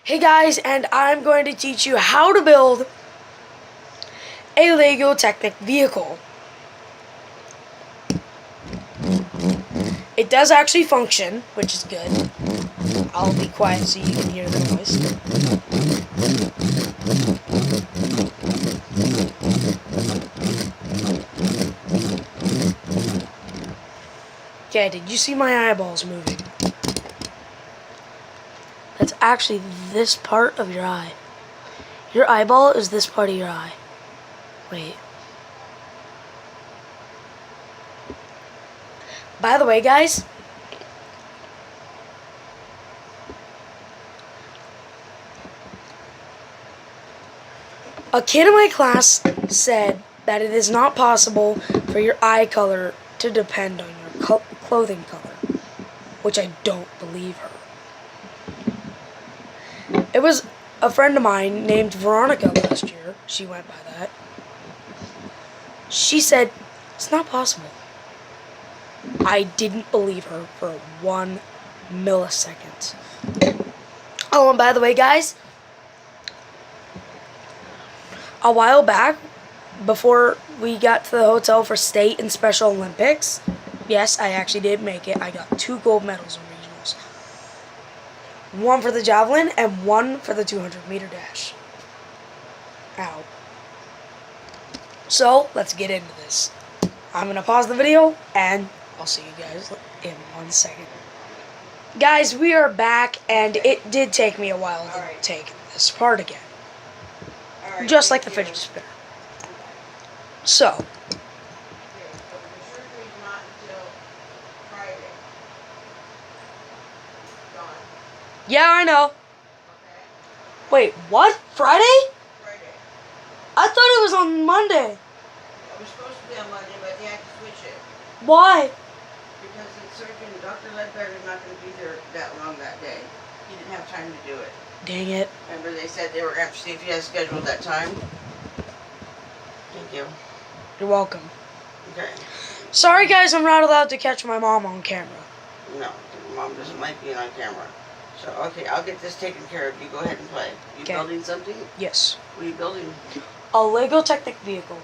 Hey guys, and I'm going to teach you how to build a Lego Technic vehicle. It does actually function, which is good. I'll be quiet so you can hear the noise. Okay, did you see my eyeballs moving? That's actually this part of your eye. Your eyeball is this part of your eye. Wait. By the way, guys, a kid in my class said that it is not possible for your eye color to depend on your clothing color, which I don't believe her. It was a friend of mine named Veronica last year. She went by that. She said, it's not possible. I didn't believe her for 1 millisecond. Oh, and by the way, guys, a while back, before we got to the hotel for state and Special Olympics, yes, I actually did make it. I got 2 gold medals in regionals. 1 for the javelin and 1 for the 200-meter dash. Ow. So, let's get into this. I'm going to pause the video, and I'll see you guys in 1 second. Guys, we are back, and it did take me a while to take this apart again. Just like the fidget spinner. So. Yeah, I know. Wait, what? Friday? Friday. I thought it was on Monday. It was supposed to be on Monday, but they had to switch it. Why? Because the surgeon, Dr. Ledbetter, is not going to be there that long that day. He didn't have time to do it. Dang it. Remember they said they were going to see if he has scheduled that time? Thank you. You're welcome. Okay. Sorry, guys, I'm not allowed to catch my mom on camera. No, Mom doesn't like being on camera. So, okay, I'll get this taken care of. You go ahead and play. You building something? Yes. What are you building? A Lego Technic vehicle.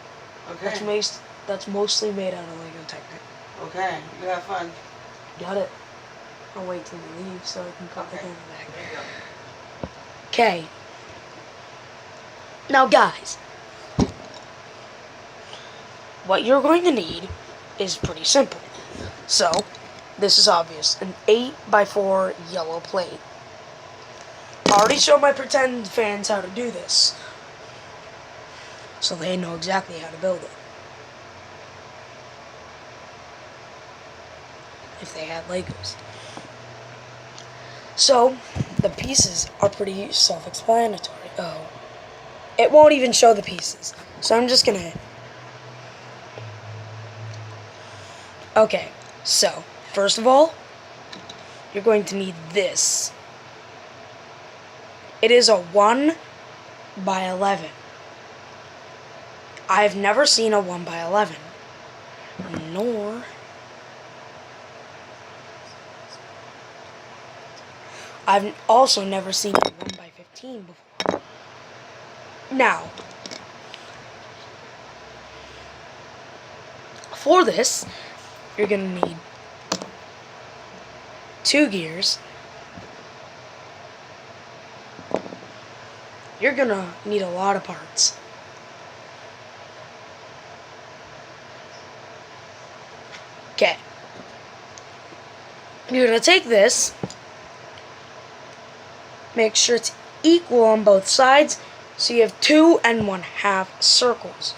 Okay. That's mostly made out of Lego Technic. Okay, you have fun. Got it. I'll wait till you leave so I can put the camera back. There you go. Okay. Now, guys, what you're going to need is pretty simple. So, this is obvious. An 8x4 yellow plate. I already showed my pretend fans how to do this, so they know exactly how to build it. If they had Legos. So, the pieces are pretty self-explanatory. Oh. It won't even show the pieces. So I'm just gonna... Okay, so, first of all, you're going to need this. It is a 1x11. I've never seen a 1x11. Nor... I've also never seen a 1x15 before. Now, for this, you're going to need 2 gears. You're going to need a lot of parts. Okay. You're going to take this. Make sure it's equal on both sides, so you have 2 1/2 circles.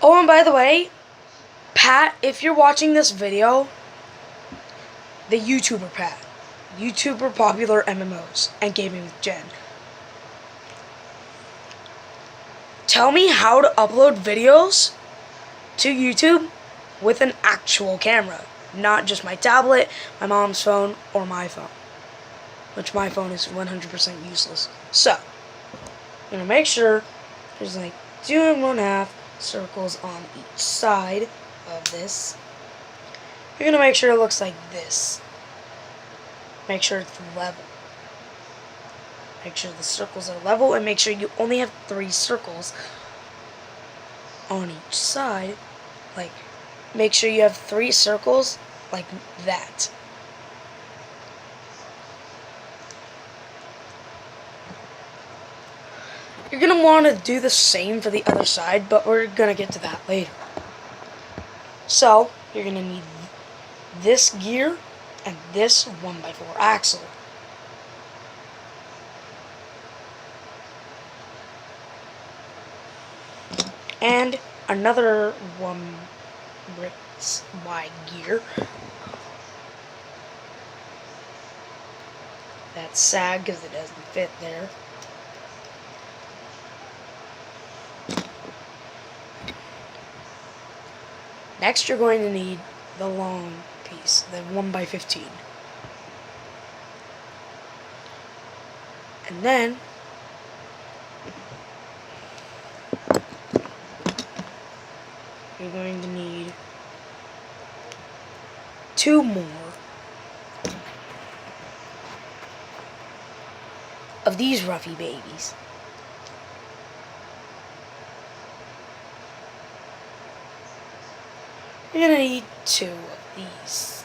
Oh, and by the way, Pat, if you're watching this video, the YouTuber Pat. YouTuber popular MMOs and gaming with Jen. Tell me how to upload videos to YouTube with an actual camera, not just my tablet, my mom's phone, or my phone. which my phone is 100% useless. So, I'm going to make sure there's like 2 1/2 circles on each side of this. You're going to make sure it looks like this. Make sure it's level. Make sure the circles are level, and make sure you only have 3 circles on each side. Like, make sure you have 3 circles like that. You're going to want to do the same for the other side, but we're going to get to that later. So, you're going to need this gear and this 1x4 axle. And another 1/6 wide gear. That's sag because it doesn't fit there. Next, you're going to need the long piece, the 1x15. And then, you're going to need 2 more of these roughy babies. You're going to need 2 of these.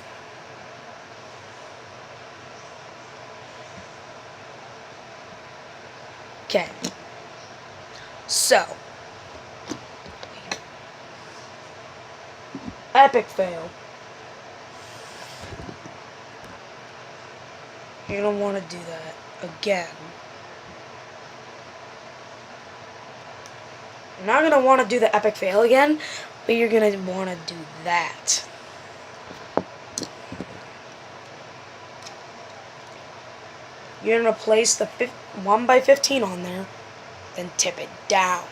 Okay. So, epic fail. You're going to want to do that again. You're not going to want to do the epic fail again, but you're going to want to do that. You're going to place the 1x15 on there, then tip it down.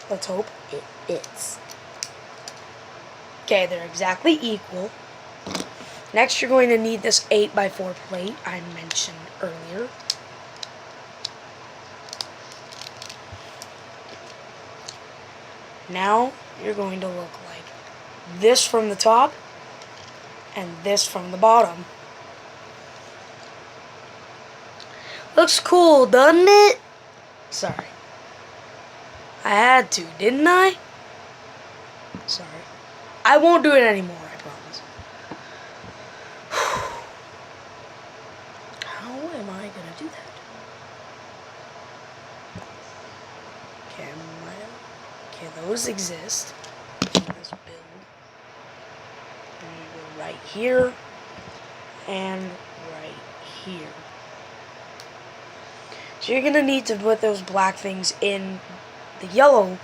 Let's hope it is. Okay, they're exactly equal. Next, you're going to need this 8x4 plate I mentioned earlier. Now, you're going to look like this from the top and this from the bottom. Looks cool, doesn't it? Sorry. I had to, didn't I? Sorry. I won't do it anymore, I promise. How am I gonna do that? Okay, those exist. This build. I'm gonna go right here and right here. So you're gonna need to put those black things in the yellow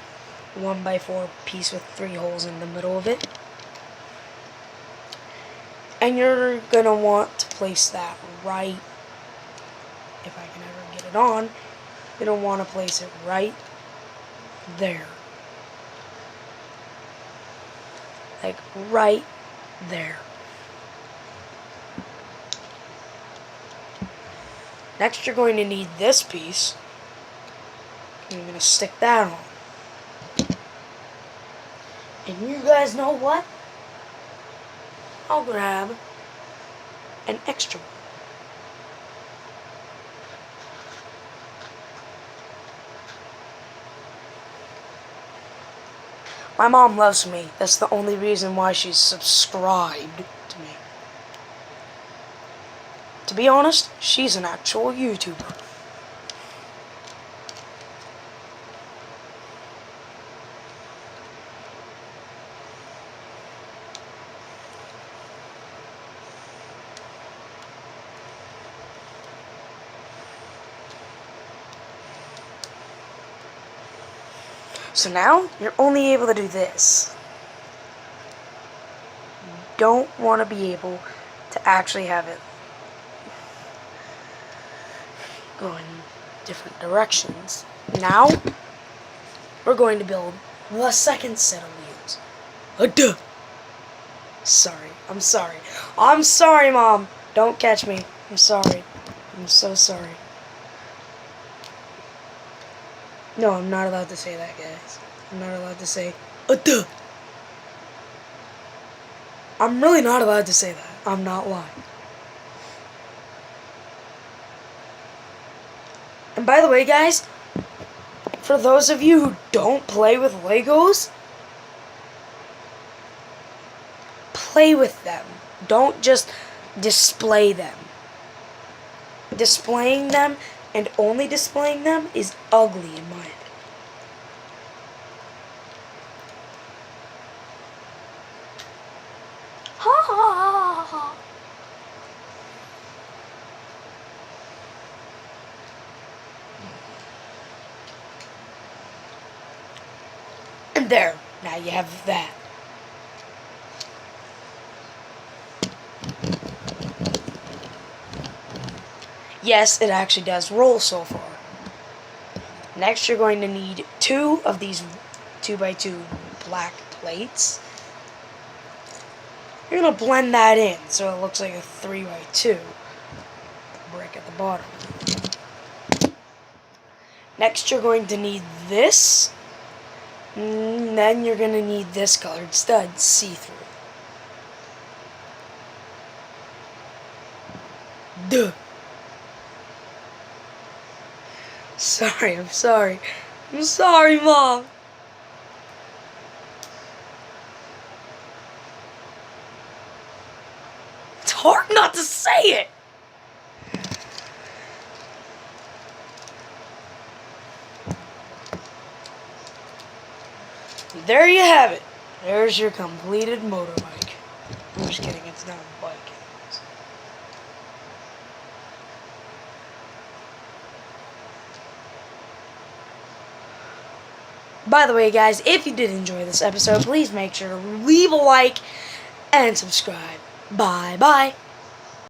1x4 piece with 3 holes in the middle of it. And you're gonna want to place that right, if I can ever get it on, you're gonna want to place it right there. Like right there. Next, you're going to need this piece. And you're going to stick that on. And you guys know what? I'll grab an extra one. My mom loves me. That's the only reason why she's subscribed to me. To be honest, she's an actual YouTuber. So now, you're only able to do this. You don't want to be able to actually have it go in different directions. Now, we're going to build the second set of wheels. Sorry. I'm sorry. I'm sorry, Mom. Don't catch me. I'm sorry. I'm so sorry. No, I'm not allowed to say that, guys. I'm not allowed to say, duh. I'm really not allowed to say that. I'm not lying. And by the way, guys, for those of you who don't play with Legos, play with them. Don't just display them. Displaying them and only displaying them is ugly in my opinion. Ha ha ha ha. And there, now you have that. Yes, it actually does roll so far. Next, you're going to need 2 of these 2x2 black plates. You're going to blend that in so it looks like a 3x2 brick at the bottom. Next, you're going to need this. And then you're going to need this colored stud, see-through. Duh. Sorry, I'm sorry. I'm sorry, Mom. It's hard not to say it. There you have it. There's your completed motorbike. I'm just kidding, it's not a bike. By the way, guys, if you did enjoy this episode, please make sure to leave a like and subscribe. Bye-bye.